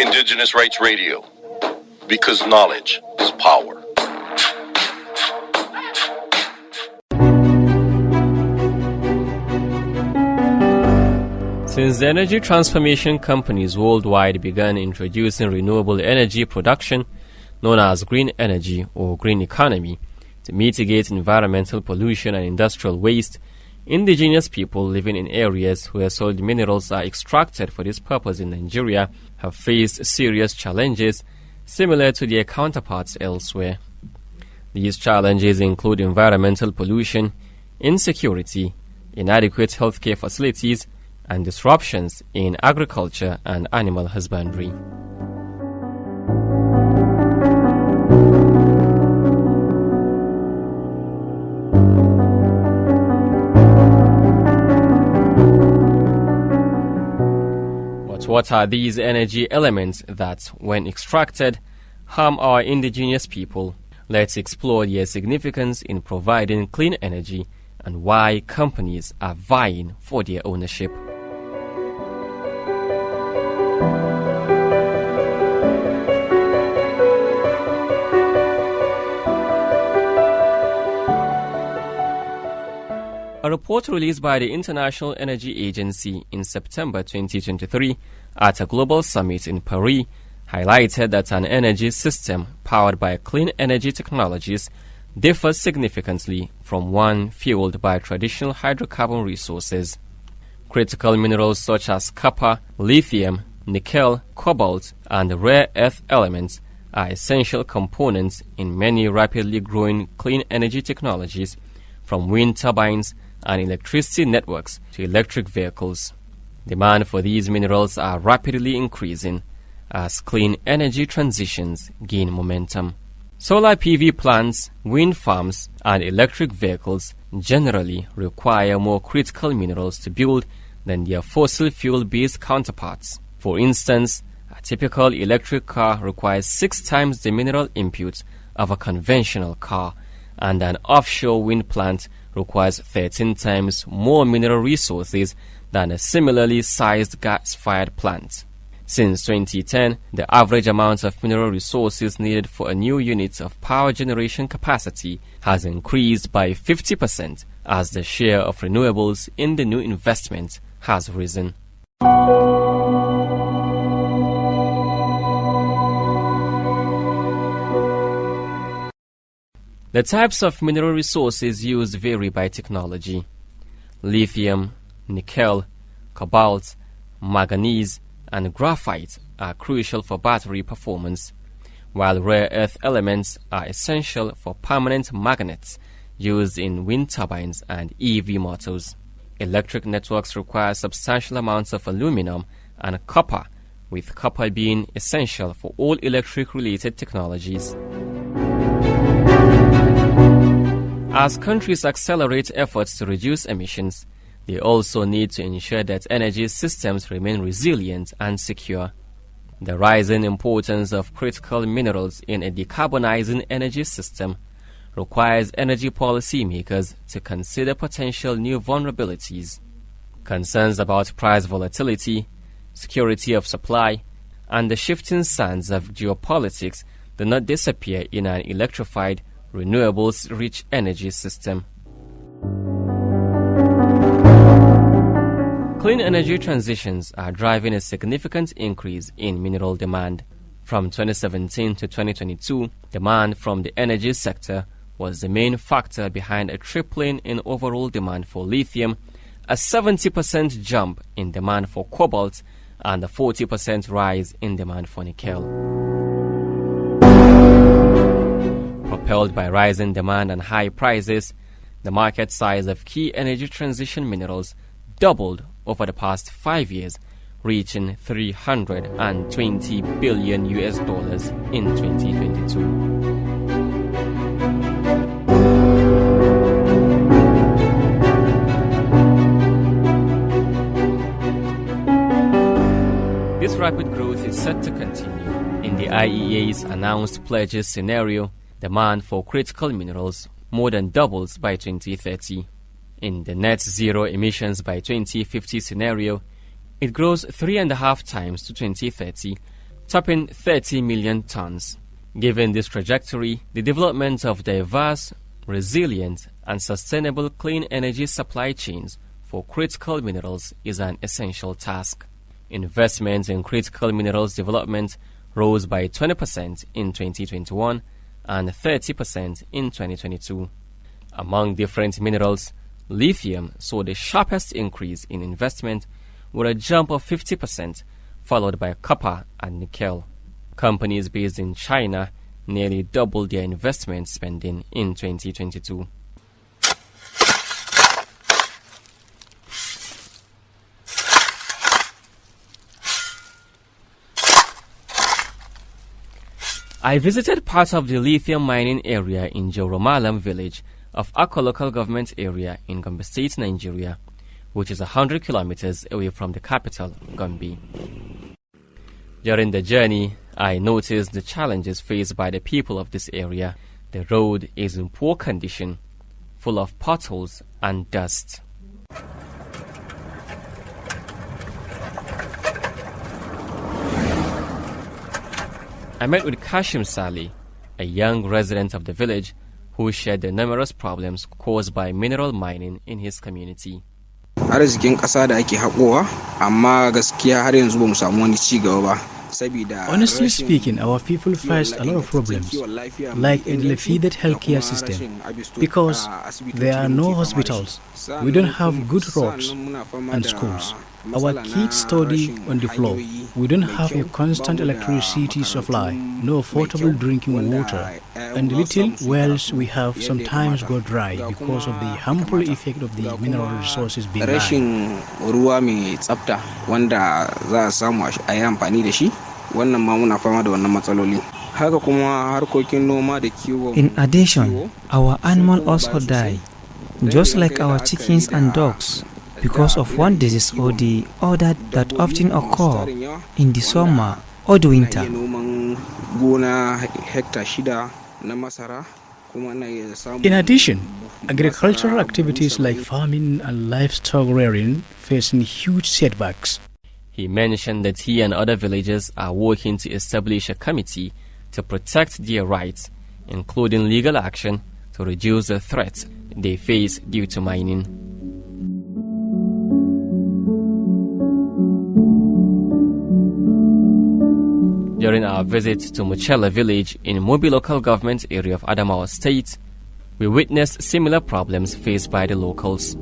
Indigenous Rights Radio, because knowledge is power. Since the energy transformation companies worldwide began introducing renewable energy production, known as green energy or green economy, to mitigate environmental pollution and industrial waste, indigenous people living in areas where soil minerals are extracted for this purpose in Nigeria have faced serious challenges similar to their counterparts elsewhere. These challenges include environmental pollution, insecurity, inadequate healthcare facilities, and disruptions in agriculture and animal husbandry. But what are these energy elements that, when extracted, harm our indigenous people? Let's explore their significance in providing clean energy and why companies are vying for their ownership. A report released by the International Energy Agency in September 2023 at a global summit in Paris highlighted that an energy system powered by clean energy technologies differs significantly from one fueled by traditional hydrocarbon resources. Critical minerals such as copper, lithium, nickel, cobalt, and rare earth elements are essential components in many rapidly growing clean energy technologies, from wind turbines and electricity networks to electric vehicles. Demand for these minerals are rapidly increasing as clean energy transitions gain momentum. Solar PV plants, wind farms, and electric vehicles generally require more critical minerals to build than their fossil fuel-based counterparts. For instance, a typical electric car requires 6 times the mineral input of a conventional car, and an offshore wind plant requires 13 times more mineral resources than a similarly sized gas-fired plant. Since 2010, the average amount of mineral resources needed for a new unit of power generation capacity has increased by 50% as the share of renewables in the new investment has risen. The types of mineral resources used vary by technology. Lithium, nickel, cobalt, manganese, and graphite are crucial for battery performance, while rare earth elements are essential for permanent magnets used in wind turbines and EV motors. Electric networks require substantial amounts of aluminum and copper, with copper being essential for all electric-related technologies. As countries accelerate efforts to reduce emissions, they also need to ensure that energy systems remain resilient and secure. The rising importance of critical minerals in a decarbonizing energy system requires energy policymakers to consider potential new vulnerabilities. Concerns about price volatility, security of supply, and the shifting sands of geopolitics do not disappear in an electrified, renewables-rich energy system. Clean energy transitions are driving a significant increase in mineral demand. From 2017 to 2022, demand from the energy sector was the main factor behind a tripling in overall demand for lithium, a 70% jump in demand for cobalt, and a 40% rise in demand for nickel. Propelled by rising demand and high prices, the market size of key energy transition minerals doubled over the past 5 years, reaching $320 billion in 2022. This rapid growth is set to continue. In the IEA's announced pledges scenario, demand for critical minerals more than doubles by 2030. In the net zero emissions by 2050 scenario, It grows 3.5 times to 2030, topping 30 million tons. Given this trajectory, the development of diverse, resilient, and sustainable clean energy supply chains for critical minerals is an essential task. Investment in critical minerals development rose by 20% in 2021 and 30% in 2022. Among different minerals, lithium saw the sharpest increase in investment with a jump of 50%, followed by copper and nickel. Companies based in China nearly doubled their investment spending in 2022. I visited part of the lithium mining area in Jalo village of Akko local government area in Gombe State, Nigeria, which is 100 kilometers away from the capital, Gombe. During the journey, I noticed the challenges faced by the people of this area. The road is in poor condition, full of potholes and dust. I met with Kashim Sali, a young resident of the village who shared the numerous problems caused by mineral mining in his community. Arzikin ƙasa da ake haƙowa, amma gaskiya har yanzu ba mu samu wani ci gaba ba. Honestly speaking, our people face a lot of problems, like a dilapidated healthcare system, because there are no hospitals, we don't have good roads and schools. Our kids study on the floor. We don't have a constant electricity supply, no affordable drinking water, and the little wells we have sometimes go dry because of the harmful effect of the mineral resources being mined. Rashin ruwa mai tsafta wanda za a samu a yi amfani da shi, wannan ma muna fama da wannan matsaloli. Haka kuma harkokin noma da kiwo. In addition, our animals also die, just like our chickens and dogs, because of one disease or the other that often occur in the summer or the winter. In addition, agricultural activities like farming and livestock rearing facing huge setbacks. He mentioned that he and other villagers are working to establish a committee to protect their rights, including legal action to reduce the threats they face due to mining. During our visit to Muchela village in Mobi local government area of Adamawa State, we witnessed similar problems faced by the locals.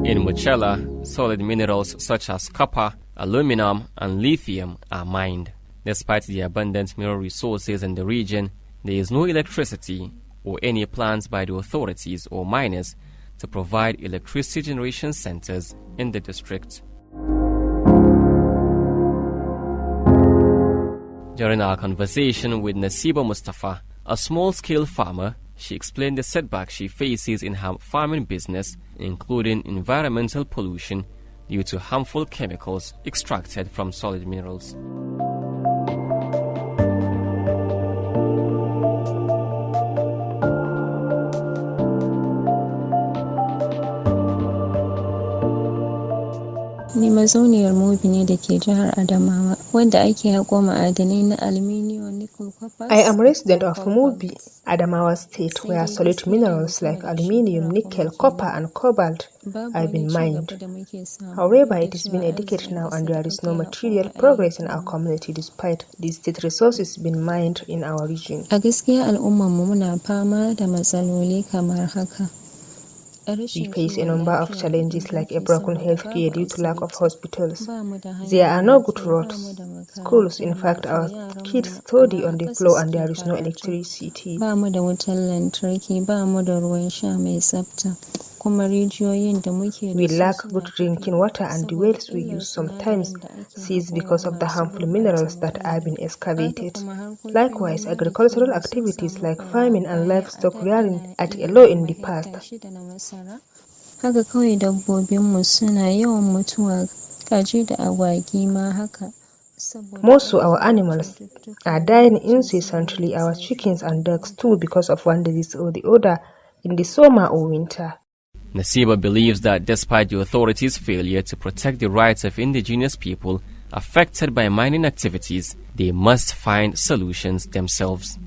In Muchela, solid minerals such as copper, aluminum, and lithium are mined. Despite the abundant mineral resources in the region, there is no electricity or any plans by the authorities or miners to provide electricity generation centers in the district. During our conversation with Nasiba Mustafa, a small-scale farmer, she explained the setback she faces in her farming business, including environmental pollution due to harmful chemicals extracted from solid minerals. Ni mazauniyar Mobi ne da ke jihar Adamawa, wanda ake haƙo ma'adanai na aluminium, nickel, copper. I am a resident of Mobi, Adamawa State, where solid minerals like aluminium, nickel, copper, and cobalt have been mined. However, it has been a decade now and there is no material progress in our community despite these state resources being mined in our region. A gaskiya al'ummarmu muna fama da matsaloli kamar haka. We face a number of challenges like a broken healthcare due to lack of hospitals. There are no good roads, schools. In fact, our kids study on the floor and there is no electricity. Ba mu da wutar lantarki, ba mu da ruwan sha mai tsafta. We lack good drinking water and the wells we use sometimes cease because of the harmful minerals that have been excavated. Likewise, agricultural activities like farming and livestock rearing at a low in the past. Haka kawai dabbobinmu suna yawan mutuwa, kaji da agwagi ma haka. Most of our animals are dying incessantly, our chickens and ducks too, because of one disease or the other in the summer or winter. Nasiba believes that despite the authorities' failure to protect the rights of indigenous people affected by mining activities, they must find solutions themselves.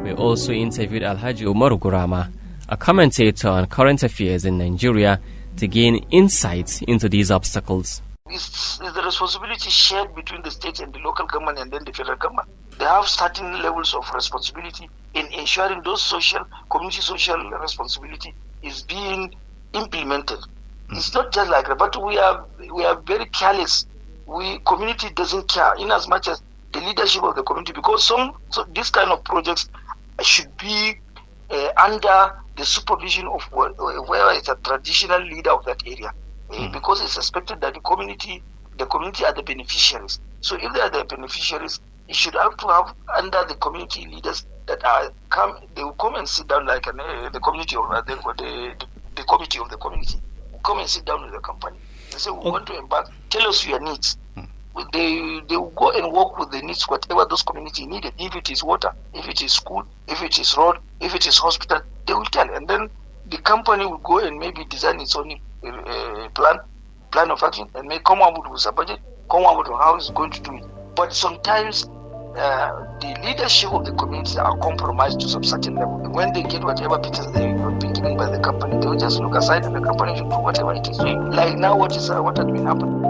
We also interviewed Alhaji Umar Gurama, a commentator on current affairs in Nigeria, to gain insights into these obstacles. Is the responsibility shared between the state and the local government and then the federal government? They have certain levels of responsibility in ensuring those community social responsibility is being implemented. It's not just like that, but we are very careless. Community doesn't care in as much as the leadership of the community, because this kind of projects should be under the supervision of where it's a traditional leader of that area. Because it's expected that the community are the beneficiaries. So if they are the beneficiaries, it should have to have under the community leaders that they will come and sit down like the community of the committee of the community will come and sit down with the company and say, we want to embark, tell us your needs. They will go and work with the needs, whatever those community needed. If it is water, if it is school, if it is road, if it is hospital, they will tell. And then the company will go and maybe design its own plan of action and may come up with a budget, come up with how it's going to do it. But sometimes the leadership of the community are compromised to some certain level. When they get whatever pieces they have been given by the company, they will just look aside and the company should do whatever it is doing. Like now, what has been happening?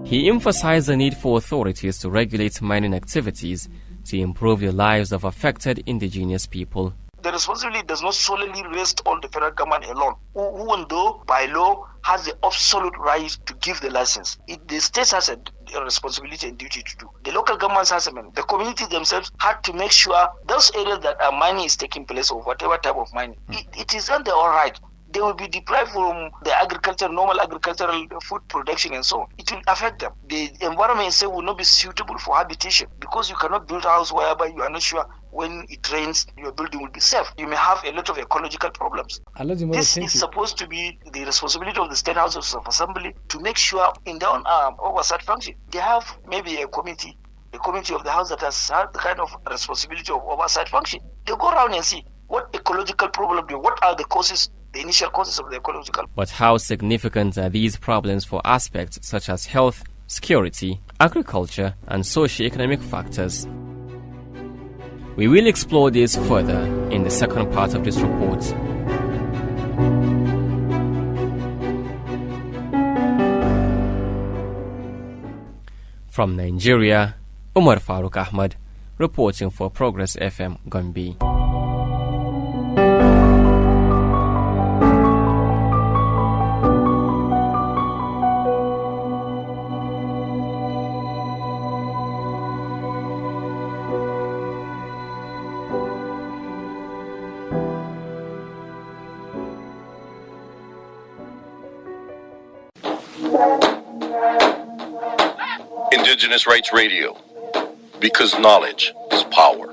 He emphasized the need for authorities to regulate mining activities to improve the lives of affected indigenous people. The responsibility does not solely rest on the federal government alone, who though by law has the absolute right to give the license. The state has a responsibility and duty to do. The local governments has the community themselves had to make sure those areas that mining is taking place or whatever type of mining, it is on their own right. They will be deprived from the normal agricultural food production and so on. It will affect them. The environment itself will not be suitable for habitation because you cannot build a house whereby you are not sure when it rains, your building will be safe. You may have a lot of ecological problems. This is supposed to be the responsibility of the State Houses of Assembly to make sure in their own oversight function. They have maybe a committee of the House that has had the kind of responsibility of oversight function. They go around and see what ecological problem, what are the causes, the initial causes of the ecological. But how significant are these problems for aspects such as health, security, agriculture, and socio-economic factors? We will explore this further in the second part of this report. From Nigeria, Umar Farooq Ahmed, reporting for Progress FM Gombe. Indigenous Rights Radio, because knowledge is power.